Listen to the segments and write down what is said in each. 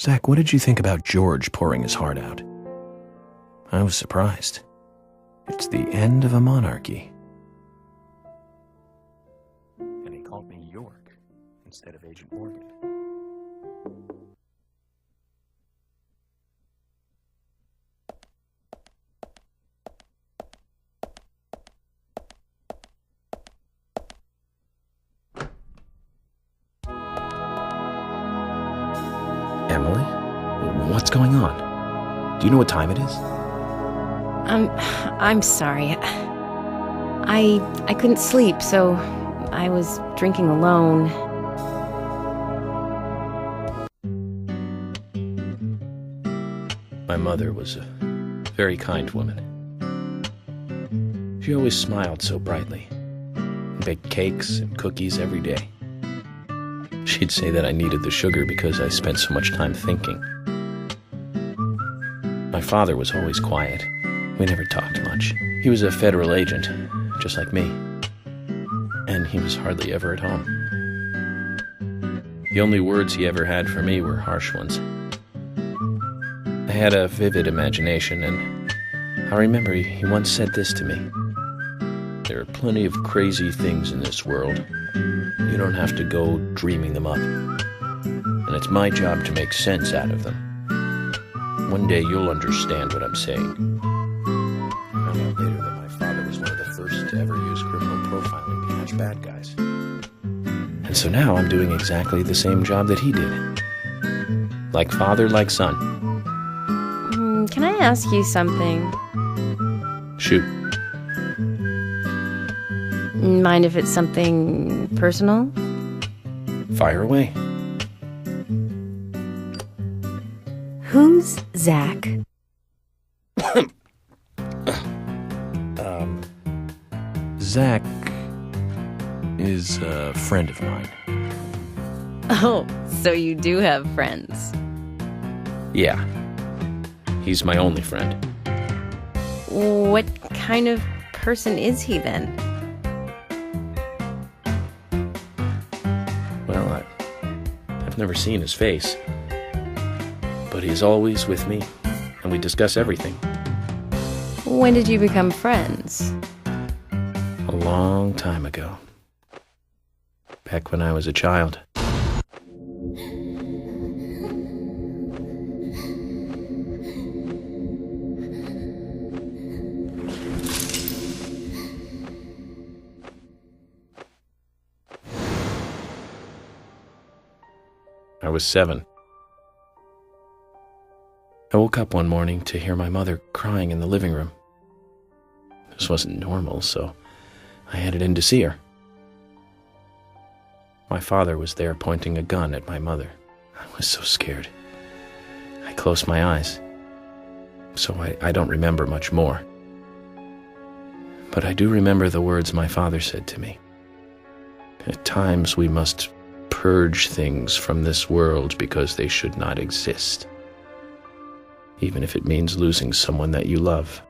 Zach, what did you think about George pouring his heart out? I was surprised. It's the end of a monarchy. And he called me York instead of Agent Morgan. Emily? What's going on? Do you know what time it is? I'm sorry. I couldn't sleep, so I was drinking alone. My mother was a very kind woman. She always smiled so brightly, and baked cakes and cookies every day. She'd say that I needed the sugar because I spent so much time thinking. My father was always quiet. We never talked much. He was a federal agent, just like me. And he was hardly ever at home. The only words he ever had for me were harsh ones. I had a vivid imagination, and I remember he once said this to me. There are plenty of crazy things in this world. You don't have to go dreaming them up. And it's my job to make sense out of them. One day you'll understand what I'm saying. I found out later that my father was one of the first to ever use criminal profiling to catch bad guys. And so now I'm doing exactly the same job that he did. Like father, like son. Can I ask you something? Shoot. Mind if it's something personal? Fire away. Who's Zach? Zach is a friend of mine. Oh, so you do have friends. Yeah. He's my only friend. What kind of person is he then? Well, I've never seen his face. But he's always with me, and we discuss everything. When did you become friends? A long time ago. Back when I was a child. I was 7. I woke up one morning to hear my mother crying in the living room. This wasn't normal, so I headed in to see her. My father was there pointing a gun at my mother. I was so scared. I closed my eyes, so I don't remember much more. But I do remember the words my father said to me. At times we must purge things from this world because they should not exist, even if it means losing someone that you love.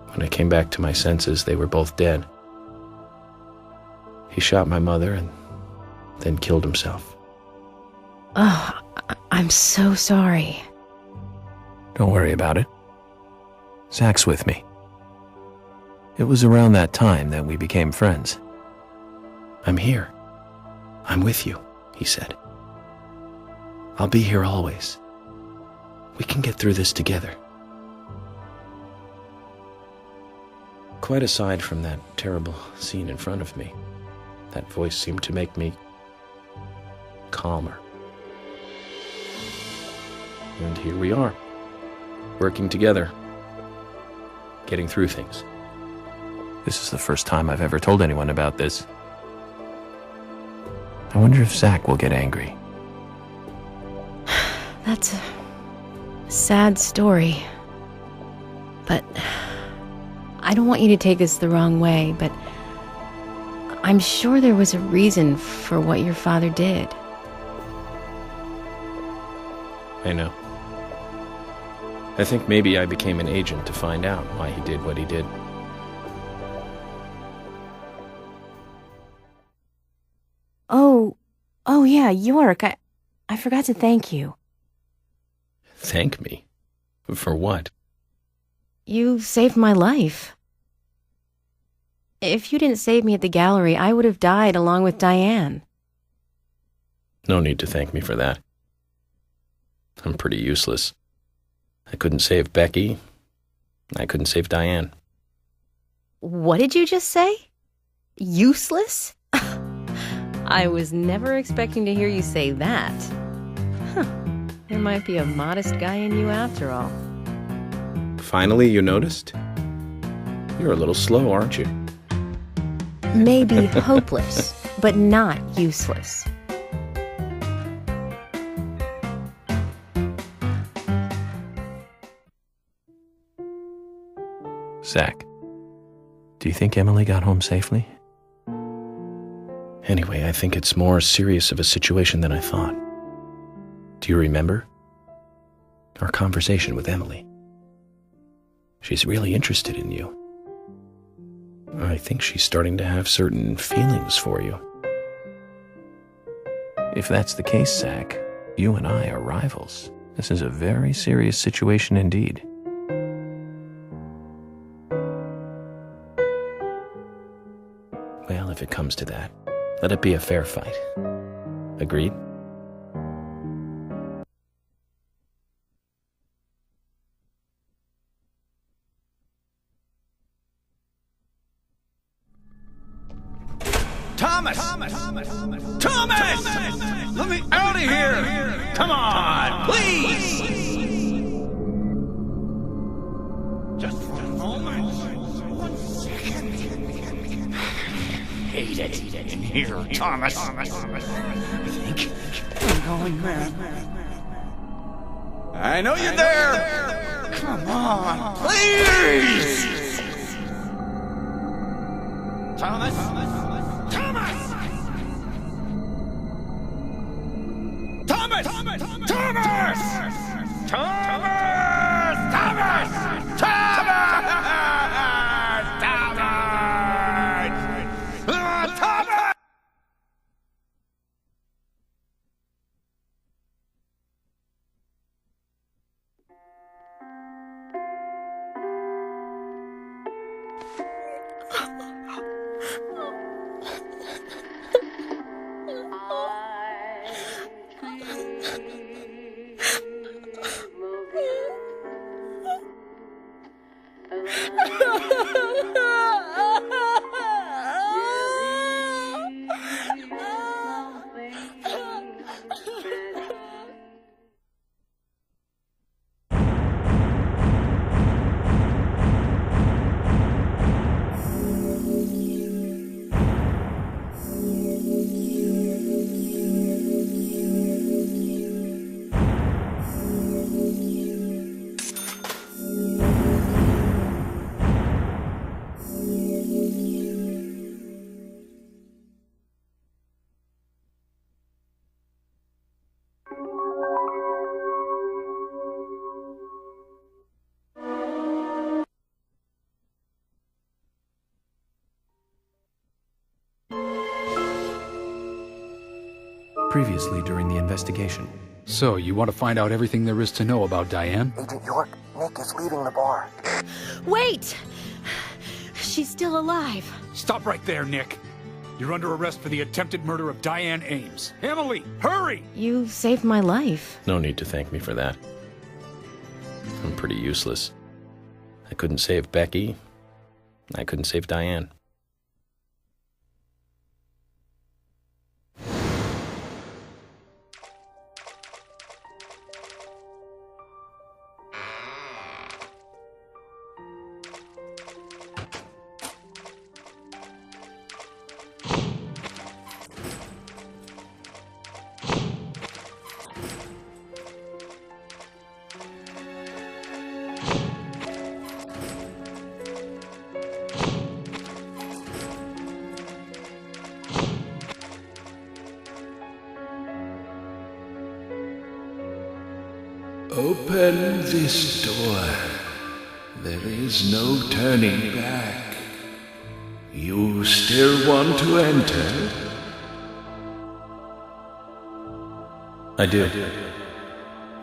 When I came back to my senses, they were both dead. He shot my mother and then killed himself. Oh, I'm so sorry. Don't worry about it. Zach's with me. It was around that time that we became friends. I'm here. I'm with you, he said. I'll be here always. We can get through this together. Quite aside from that terrible scene in front of me, that voice seemed to make me calmer. And here we are, working together, getting through things. This is the first time I've ever told anyone about this. I wonder if Zach will get angry. That's a sad story. But I don't want you to take this the wrong way, but I'm sure there was a reason for what your father did. I know. I think maybe I became an agent to find out why he did what he did. Oh, Oh yeah, York, I forgot to thank you. Thank me? For what? You saved my life. If you didn't save me at the gallery, I would have died along with Diane. No need to thank me for that. I'm pretty useless. I couldn't save Becky. I couldn't save Diane. What did you just say? Useless? I was never expecting to hear you say that. Huh. There might be a modest guy in you after all. Finally, you noticed? You're a little slow, aren't you? Maybe hopeless, but not useless. Zach, do you think Emily got home safely? Anyway, I think it's more serious of a situation than I thought. Do you remember? Our conversation with Emily. She's really interested in you. I think she's starting to have certain feelings for you. If that's the case, Zach, you and I are rivals. This is a very serious situation indeed. Well, if it comes to that, let it be a fair fight. Agreed? Thomas! Thomas! Let me out of here! Come on, please! Just for a moment. 1 second. Hate it in here, Thomas. I think I'm going mad. I know you're there! Come on, please! Thomas! Previously during the investigation. So, you want to find out everything there is to know about Diane? Agent York, Nick is leaving the bar. Wait! She's still alive. Stop right there, Nick. You're under arrest for the attempted murder of Diane Ames. Emily, hurry! You saved my life. No need to thank me for that. I'm pretty useless. I couldn't save Becky. I couldn't save Diane. Open this door. There is no turning back. You still want to enter? I do.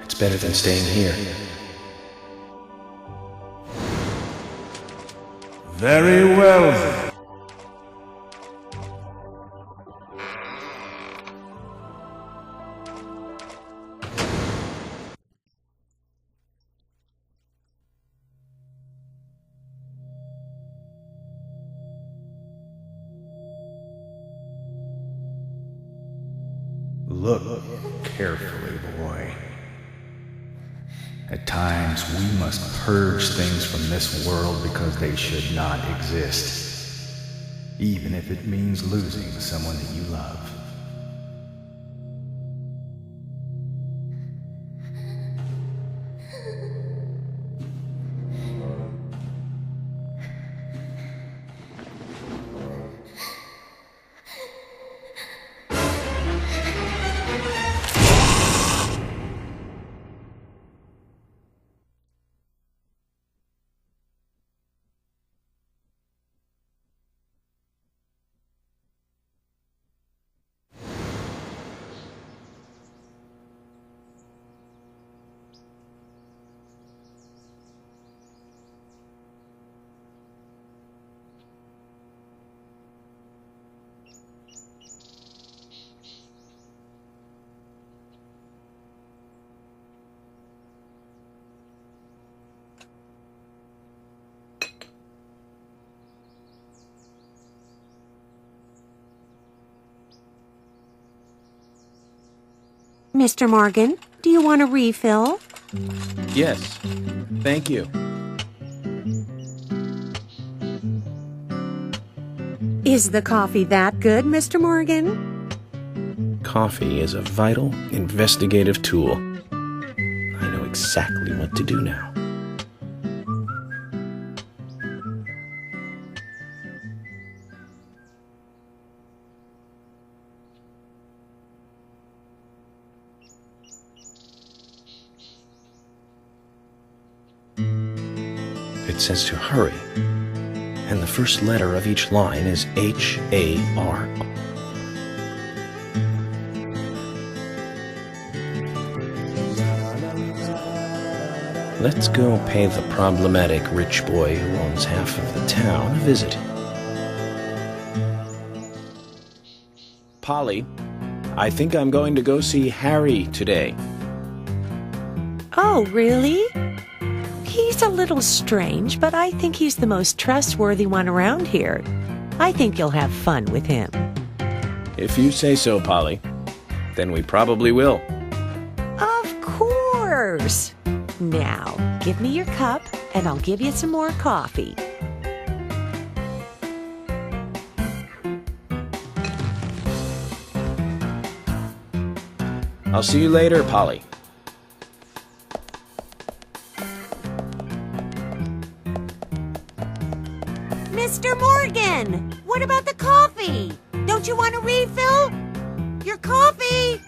It's better than staying here. Very well then. Look carefully, boy. At times, we must purge things from this world because they should not exist, even if it means losing someone that you love. Mr. Morgan, do you want a refill? Yes, thank you. Is the coffee that good, Mr. Morgan? Coffee is a vital, investigative tool. I know exactly what to do now. It says to hurry, and the first letter of each line is H-A-R. Let's go pay the problematic rich boy who owns half of the town a visit. Polly, I think I'm going to go see Harry today. Oh, really? He's a little strange, but I think he's the most trustworthy one around here. I think you'll have fun with him. If you say so, Polly, then we probably will. Of course! Now, give me your cup, and I'll give you some more coffee. I'll see you later, Polly. Mr. Morgan, what about the coffee? Don't you want a refill? Your coffee!